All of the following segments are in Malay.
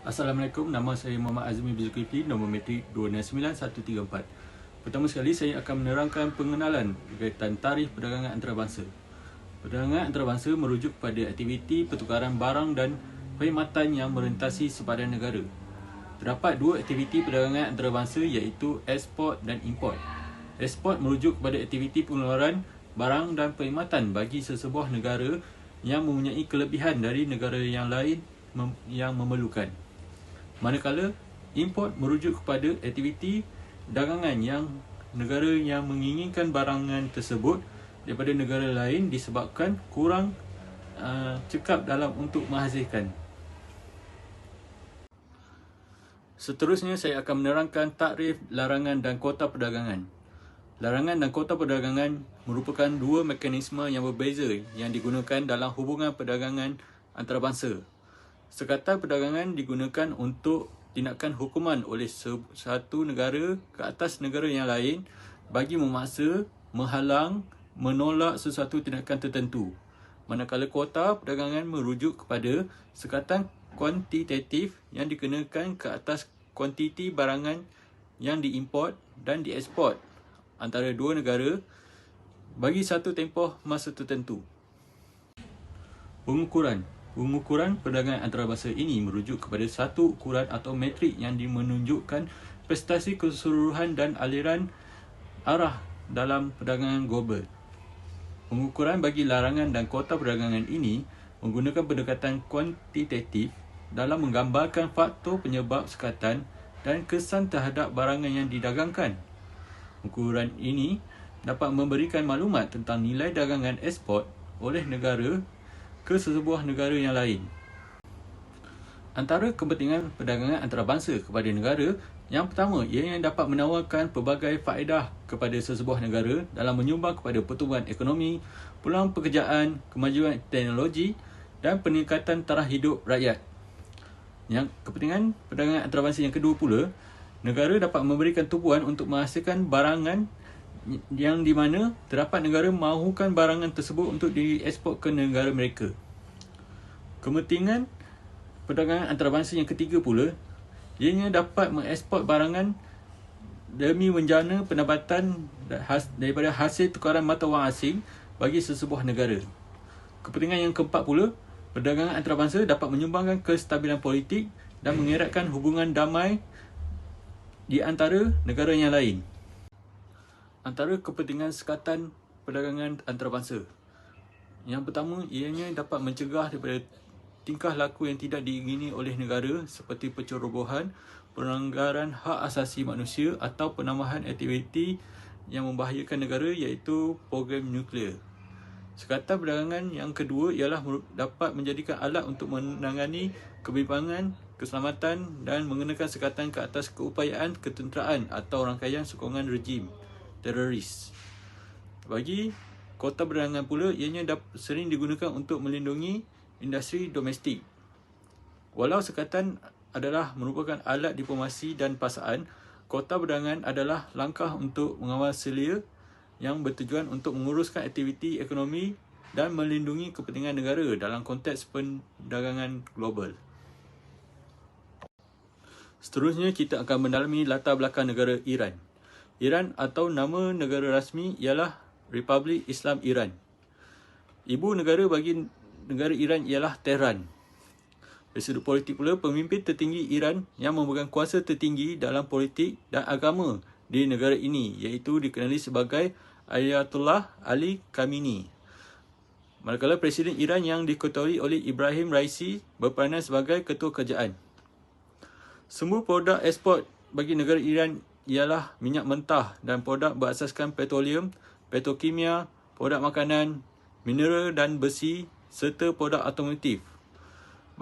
Assalamualaikum, nama saya Muhammad Azmi bin Zulkifli, nombor metrik 299134. Pertama sekali, saya akan menerangkan pengenalan berkaitan tarikh perdagangan antarabangsa. Perdagangan antarabangsa merujuk kepada aktiviti pertukaran barang dan perkhidmatan yang merentasi sepadan negara. Terdapat dua aktiviti perdagangan antarabangsa iaitu ekspor dan import. Ekspor merujuk kepada aktiviti pengeluaran barang dan perkhidmatan bagi sesebuah negara yang mempunyai kelebihan dari negara yang lain yang memerlukan. Manakala import merujuk kepada aktiviti dagangan yang negara yang menginginkan barangan tersebut daripada negara lain disebabkan kurang cekap dalam untuk menghasilkan. Seterusnya saya akan menerangkan takrif larangan dan kota perdagangan. Larangan dan kota perdagangan merupakan dua mekanisme yang berbeza yang digunakan dalam hubungan perdagangan antarabangsa. Sekatan perdagangan digunakan untuk tindakan hukuman oleh satu negara ke atas negara yang lain bagi memaksa, menghalang, menolak sesuatu tindakan tertentu. Manakala kuota perdagangan merujuk kepada sekatan kuantitatif yang dikenakan ke atas kuantiti barangan yang diimport dan dieksport antara dua negara bagi satu tempoh masa tertentu. Pengukuran perdagangan antarabangsa ini merujuk kepada satu ukuran atau metrik yang menunjukkan prestasi keseluruhan dan aliran arah dalam perdagangan global. Pengukuran bagi larangan dan kota perdagangan ini menggunakan pendekatan kuantitatif dalam menggambarkan faktor penyebab sekatan dan kesan terhadap barangan yang didagangkan. Ukuran ini dapat memberikan maklumat tentang nilai dagangan ekspor oleh negara ke sesebuah negara yang lain. Antara kepentingan perdagangan antarabangsa kepada negara, yang pertama ianya dapat menawarkan pelbagai faedah kepada sesebuah negara dalam menyumbang kepada pertumbuhan ekonomi, peluang pekerjaan, kemajuan teknologi dan peningkatan taraf hidup rakyat. Yang kepentingan perdagangan antarabangsa yang kedua pula, negara dapat memberikan tumpuan untuk menghasilkan barangan yang di mana terdapat negara mahukan barangan tersebut untuk dieksport ke negara mereka. Kepentingan perdagangan antarabangsa yang ketiga pula, ianya dapat mengeksport barangan demi menjana pendapatan daripada hasil tukaran mata wang asing bagi sesebuah negara. Kepentingan yang keempat pula, perdagangan antarabangsa dapat menyumbangkan kestabilan politik dan mengeratkan hubungan damai di antara negara yang lain. Antara kepentingan sekatan perdagangan antarabangsa, yang pertama ianya dapat mencegah daripada tingkah laku yang tidak diingini oleh negara seperti pencerobohan, pelanggaran hak asasi manusia atau penambahan aktiviti yang membahayakan negara iaitu program nuklear. Sekatan perdagangan yang kedua ialah dapat menjadikan alat untuk menangani kebimbangan, keselamatan dan mengenakan sekatan ke atas keupayaan ketenteraan atau rangkaian sokongan rejim teroris. Bagi kota perdagangan pula, ianya sering digunakan untuk melindungi industri domestik. Walau sekatan adalah merupakan alat diplomasi dan pasaan, kota perdagangan adalah langkah untuk mengawal selia yang bertujuan untuk menguruskan aktiviti ekonomi dan melindungi kepentingan negara dalam konteks perdagangan global. Seterusnya kita akan mendalami latar belakang negara Iran. Iran atau nama negara rasmi ialah Republik Islam Iran. Ibu negara bagi negara Iran ialah Tehran. Dari sudut politik pula, pemimpin tertinggi Iran yang memegang kuasa tertinggi dalam politik dan agama di negara ini iaitu dikenali sebagai Ayatollah Ali Khamenei. Manakala Presiden Iran yang diketuai oleh Ibrahim Raisi berperanan sebagai Ketua Kerajaan. Semua produk ekspor bagi negara Iran ialah minyak mentah dan produk berasaskan petroleum, petrokimia, produk makanan, mineral dan besi serta produk automotif.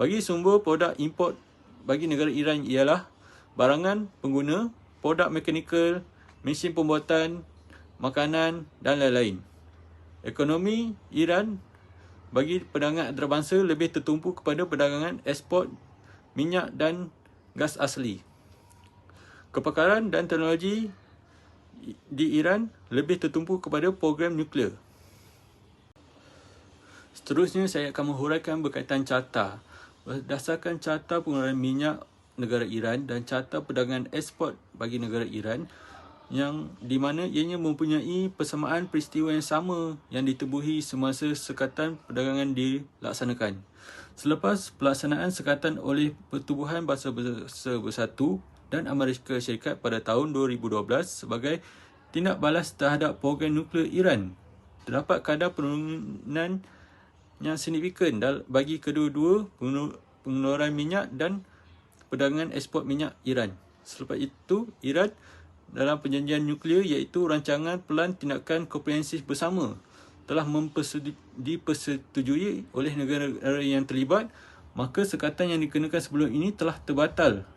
Bagi sumber produk import bagi negara Iran ialah barangan pengguna, produk mekanikal, mesin pembuatan, makanan dan lain-lain. Ekonomi Iran bagi perdagangan antarabangsa lebih tertumpu kepada perdagangan ekspor minyak dan gas asli. Kepakaran dan teknologi di Iran lebih tertumpu kepada program nuklear. Seterusnya saya akan menghuraikan berkaitan carta. Berdasarkan carta pengeluaran minyak negara Iran dan Carta Perdagangan Ekspor bagi negara Iran, yang di mana ianya mempunyai persamaan peristiwa yang sama yang ditubuhi semasa Sekatan Perdagangan dilaksanakan. Selepas pelaksanaan sekatan oleh Pertubuhan Bangsa-Bangsa Bersatu dan Amerika Syarikat pada tahun 2012 sebagai tindak balas terhadap program nuklear Iran, terdapat kadar penurunan yang signifikan bagi kedua-dua pengeluaran minyak dan perdagangan ekspor minyak Iran. Selepas itu, Iran dalam perjanjian nuklear iaitu Rancangan Pelan Tindakan Komprehensif Bersama telah dipersetujui oleh negara-negara yang terlibat, maka sekatan yang dikenakan sebelum ini telah terbatal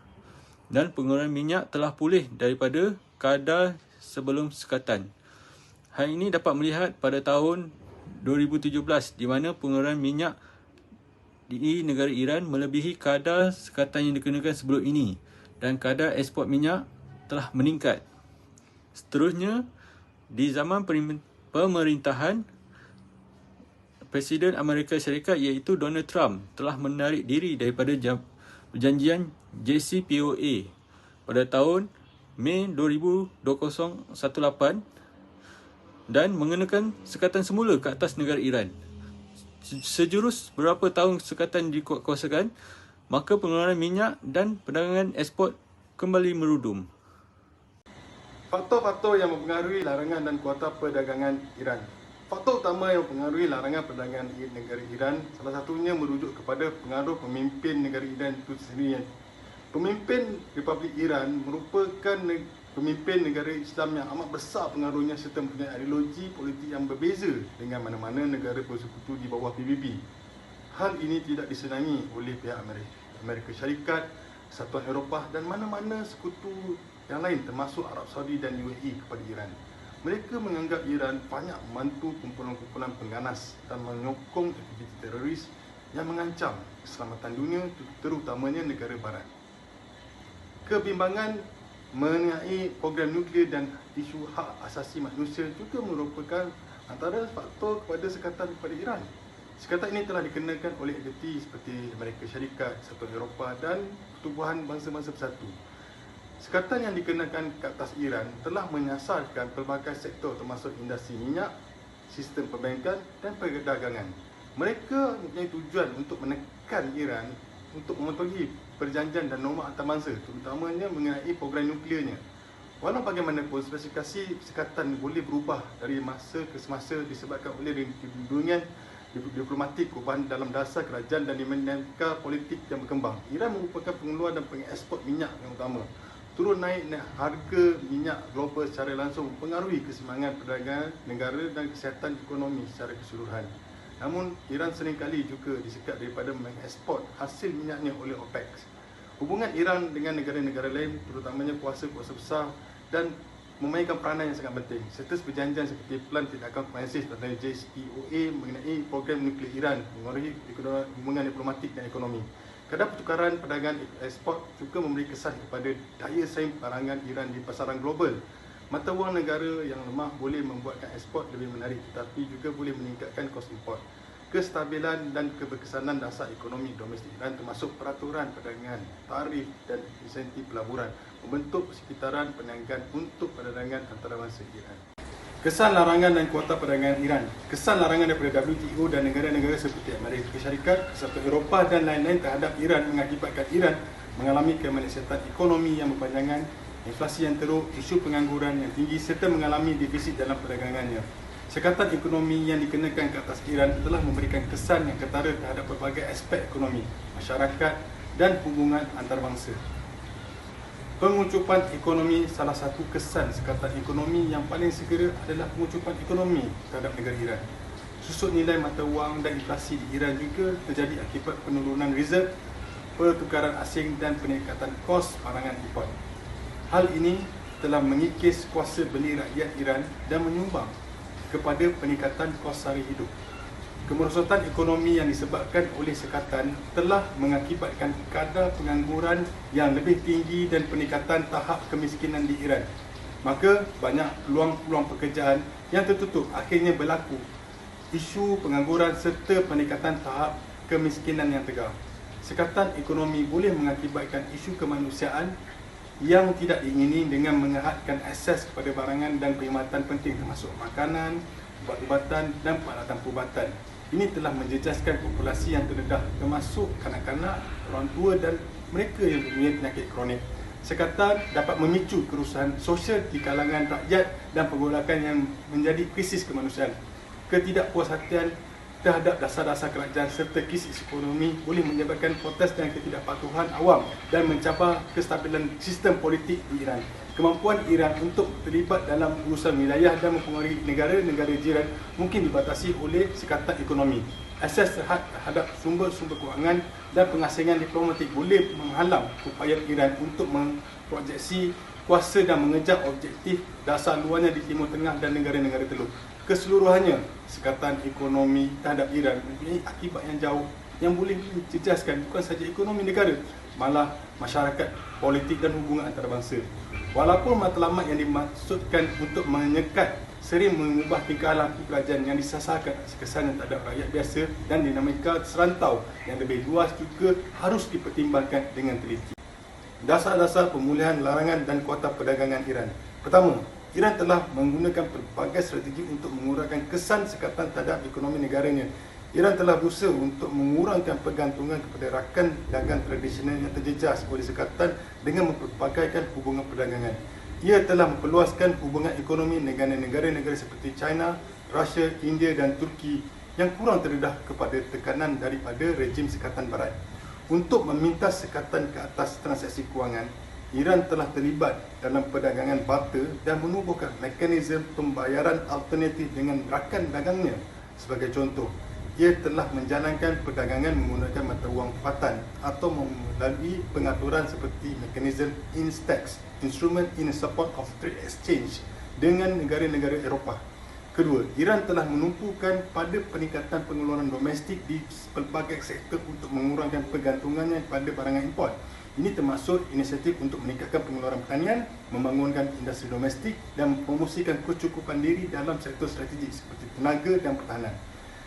dan pengeluaran minyak telah pulih daripada kadar sebelum sekatan. Hal ini dapat melihat pada tahun 2017 di mana pengeluaran minyak di negara Iran melebihi kadar sekatan yang dikenakan sebelum ini dan kadar ekspor minyak telah meningkat. Seterusnya, di zaman pemerintahan Presiden Amerika Syarikat iaitu Donald Trump telah menarik diri daripada perjanjian JCPOA pada tahun Mei 2018 dan mengenakan sekatan semula ke atas negara Iran. Sejurus beberapa tahun sekatan dikuatkuasakan, maka pengeluaran minyak dan perdagangan ekspor kembali merudum. Faktor-faktor yang mempengaruhi larangan dan kuota perdagangan Iran. Faktor utama yang mempengaruhi larangan perdagangan negara Iran, salah satunya merujuk kepada pengaruh pemimpin negara Iran itu sendiri. Pemimpin Republik Iran merupakan pemimpin negara Islam yang amat besar pengaruhnya serta mempunyai ideologi politik yang berbeza dengan mana-mana negara bersekutu di bawah PBB. Hal ini tidak disenangi oleh pihak Amerika Syarikat, Persatuan Eropah dan mana-mana sekutu yang lain termasuk Arab Saudi dan UAE kepada Iran. Mereka menganggap Iran banyak membantu kumpulan-kumpulan pengganas dan menyokong aktiviti teroris yang mengancam keselamatan dunia, terutamanya negara barat. Kebimbangan mengenai program nuklear dan isu hak asasi manusia juga merupakan antara faktor kepada sekatan kepada Iran. Sekatan ini telah dikenakan oleh entiti seperti Amerika Syarikat, Persatuan Eropah dan Pertubuhan Bangsa-Bangsa Bersatu. Sekatan yang dikenakan ke atas Iran telah menyasarkan pelbagai sektor termasuk industri minyak, sistem perbankan dan perdagangan. Mereka mempunyai tujuan untuk menekan Iran untuk mematuhi perjanjian dan norma antarabangsa, terutamanya mengenai program nuklearnya. Walau bagaimanapun, spesifikasi sekatan boleh berubah dari masa ke semasa disebabkan oleh dunia diplomatik, perubahan dalam dasar kerajaan dan dinamika politik yang berkembang. Iran merupakan pengeluar dan pengekspor minyak yang utama. Turun naik harga minyak global secara langsung mempengaruhi keseimbangan perdagangan negara dan kesihatan ekonomi secara keseluruhan. Namun, Iran seringkali juga disekat daripada mengekspor hasil minyaknya oleh OPEC. Hubungan Iran dengan negara-negara lain, terutamanya kuasa-kuasa besar dan memainkan peranan yang sangat penting. Serta perjanjian seperti Pelan Tindakan Komprehensif atau JCPOA mengenai program nuklear Iran mengaruhi hubungan diplomatik dan ekonomi. Kadar pertukaran perdagangan ekspor juga memberi kesan kepada daya saing barangan Iran di pasaran global. Mata wang negara yang lemah boleh membuatkan ekspor lebih menarik tetapi juga boleh meningkatkan kos import. Kestabilan dan keberkesanan dasar ekonomi domestik Iran termasuk peraturan perdagangan, tarif dan insentif pelaburan membentuk persekitaran perniagaan untuk perdagangan antarabangsa Iran. Kesan larangan dan kuota perdagangan Iran. Kesan larangan daripada WTO dan negara-negara seperti Amerika Syarikat, Persatuan Eropah dan lain-lain terhadap Iran mengakibatkan Iran mengalami kemelesatan ekonomi yang berpanjangan, inflasi yang teruk, isu pengangguran yang tinggi serta mengalami defisit dalam perdagangannya. Sekatan ekonomi yang dikenakan ke atas Iran telah memberikan kesan yang ketara terhadap berbagai aspek ekonomi, masyarakat dan hubungan antarabangsa. Pengucupan ekonomi, salah satu kesan sekatan ekonomi yang paling segera adalah pengucupan ekonomi terhadap negara Iran. Susut nilai mata wang dan inflasi di Iran juga terjadi akibat penurunan reserve, pertukaran asing dan peningkatan kos barangan import. Hal ini telah mengikis kuasa beli rakyat Iran dan menyumbang kepada peningkatan kos sara hidup. Kemerosotan ekonomi yang disebabkan oleh sekatan telah mengakibatkan kadar pengangguran yang lebih tinggi dan peningkatan tahap kemiskinan di Iran. Maka banyak peluang-peluang pekerjaan yang tertutup akhirnya berlaku. Isu pengangguran serta peningkatan tahap kemiskinan yang tegar. sekatan ekonomi boleh mengakibatkan isu kemanusiaan yang tidak diingini dengan menghadkan akses kepada barangan dan perkhidmatan penting termasuk makanan, ubat-ubatan dan peralatan perubatan. Ini telah menjejaskan populasi yang terdedah termasuk kanak-kanak, orang tua dan mereka yang mempunyai penyakit kronik. Sekatan dapat memicu kerusahan sosial di kalangan rakyat dan pergolakan yang menjadi krisis kemanusiaan. Ketidakpuashatian terhadap dasar-dasar kerajaan serta krisis ekonomi boleh menyebabkan protes dan ketidakpatuhan awam dan mencabar kestabilan sistem politik di Iran. Kemampuan Iran untuk terlibat dalam urusan wilayah dan mempengaruhi negara-negara jiran mungkin dibatasi oleh sekatan ekonomi. Akses terhadap sumber-sumber kewangan dan pengasingan diplomatik boleh menghalang upaya Iran untuk memprojeksi kuasa dan mengejar objektif dasar luarnya di Timur Tengah dan negara-negara teluk. Keseluruhannya, sekatan ekonomi terhadap Iran mempunyai akibat yang jauh yang boleh menjejaskan bukan sahaja ekonomi negara, malah masyarakat, politik dan hubungan antarabangsa. Walaupun matlamat yang dimaksudkan untuk menyekat sering mengubah tingkah laku kerajaan yang disasarkan kesan yang terhadap rakyat biasa dan dinamika serantau yang lebih luas juga harus dipertimbangkan dengan teliti. Dasar-dasar pemulihan larangan dan kuota perdagangan Iran. Pertama, Iran telah menggunakan pelbagai strategi untuk mengurangkan kesan sekatan terhadap ekonomi negaranya. Iran telah berusaha untuk mengurangkan pergantungan kepada rakan dagang tradisional yang terjejas oleh sekatan dengan memperbagaikan hubungan perdagangan. Ia telah memperluaskan hubungan ekonomi dengan negara-negara seperti China, Rusia, India dan Turki yang kurang terdedah kepada tekanan daripada rejim sekatan barat. Untuk meminta sekatan ke atas transaksi kewangan, Iran telah terlibat dalam perdagangan barter dan menubuhkan mekanisme pembayaran alternatif dengan rakan dagangnya. Sebagai contoh, ia telah menjalankan perdagangan menggunakan mata wang tempatan atau melalui pengaturan seperti mekanisme INSTEX, Instrument in Support of Trade Exchange, dengan negara-negara Eropah. Kedua, Iran telah menumpukan pada peningkatan pengeluaran domestik di pelbagai sektor untuk mengurangkan pergantungannya pada barangan import. Ini termasuk inisiatif untuk meningkatkan pengeluaran pertanian, membangunkan industri domestik dan mempromosikan kecukupan diri dalam sektor strategik seperti tenaga dan pertahanan.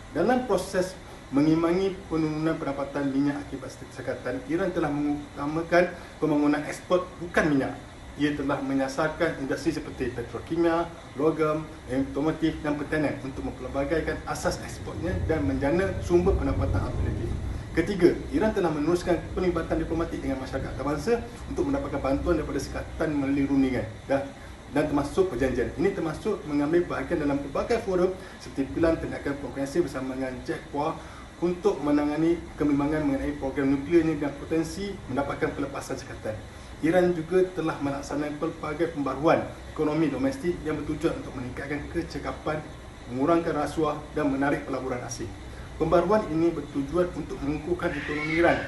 Dalam proses mengimbangi penurunan pendapatan minyak akibat sekatan, Iran telah mengutamakan pembangunan ekspor bukan minyak. Ia telah menyasarkan industri seperti petrokimia, logam, otomotif dan pertanian untuk mempelbagaikan asas ekspornya dan menjana sumber pendapatan alternatif. Ketiga, Iran telah meneruskan pelibatan diplomatik dengan masyarakat antarabangsa untuk mendapatkan bantuan daripada sekatan melalui rundingan dan termasuk perjanjian. Ini termasuk mengambil bahagian dalam pelbagai forum seperti Pilihan Tindakan Komprehensif bersama dengan Jack Hua untuk menangani kebimbangan mengenai program nuklearnya dan potensi mendapatkan pelepasan sekatan. Iran juga telah melaksanakan pelbagai pembaruan ekonomi domestik yang bertujuan untuk meningkatkan kecekapan, mengurangkan rasuah dan menarik pelaburan asing. Pembaruan ini bertujuan untuk mengukuhkan ekonomi Iran.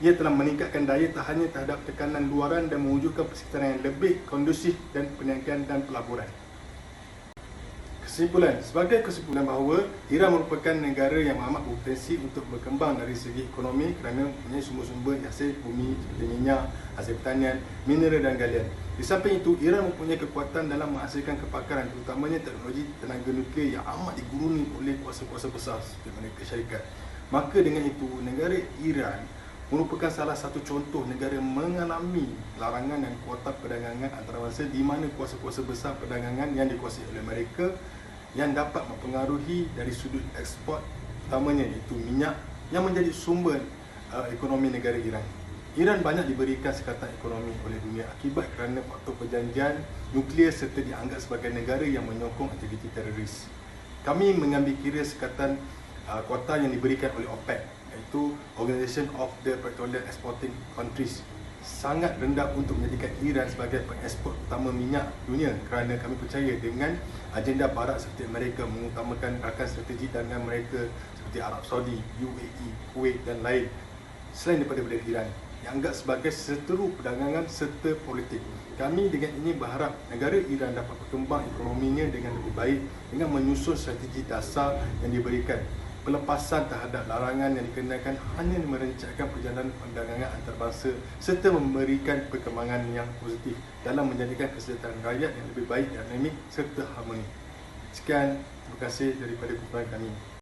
Ia telah meningkatkan daya tahannya terhadap tekanan luaran dan mewujudkan persekitaran yang lebih kondusif dan perniagaan dan pelaburan. Sebagai kesimpulan bahawa Iran merupakan negara yang amat berpotensi untuk berkembang dari segi ekonomi kerana mempunyai sumber-sumber hasil bumi seperti minyak, hasil pertanian, mineral dan galian. Di samping itu, Iran mempunyai kekuatan dalam menghasilkan kepakaran terutamanya teknologi tenaga nuklear yang amat diguruni oleh kuasa-kuasa besar seperti Amerika Syarikat. Maka dengan itu, negara Iran merupakan salah satu contoh negara mengalami larangan dan kuota perdagangan antarabangsa di mana kuasa-kuasa besar perdagangan yang dikuasai oleh Amerika yang dapat mempengaruhi dari sudut ekspor utamanya iaitu minyak yang menjadi sumber ekonomi negara Iran. Iran banyak diberikan sekatan ekonomi oleh dunia akibat kerana faktor perjanjian nuklear serta dianggap sebagai negara yang menyokong aktiviti teroris. Kami mengambil kira sekatan kuota yang diberikan oleh OPEC iaitu Organization of the Petroleum Exporting Countries sangat rendah untuk menjadikan Iran sebagai pengekspor utama minyak dunia kerana kami percaya dengan agenda barat seperti Amerika mengutamakan rakan strategi dagangan mereka seperti Arab Saudi, UAE, Kuwait dan lain selain daripada Iran yang anggap sebagai seteru perdagangan serta politik. Kami dengan ini berharap negara Iran dapat berkembang ekonominya dengan lebih baik dengan menyusun strategi dasar yang diberikan. Pelepasan terhadap larangan yang dikenakan hanya merencanakan perjalanan perdagangan antarabangsa serta memberikan perkembangan yang positif dalam menjadikan kesejahteraan rakyat yang lebih baik, dinamik serta harmoni. Sekian, terima kasih daripada kumpulan kami.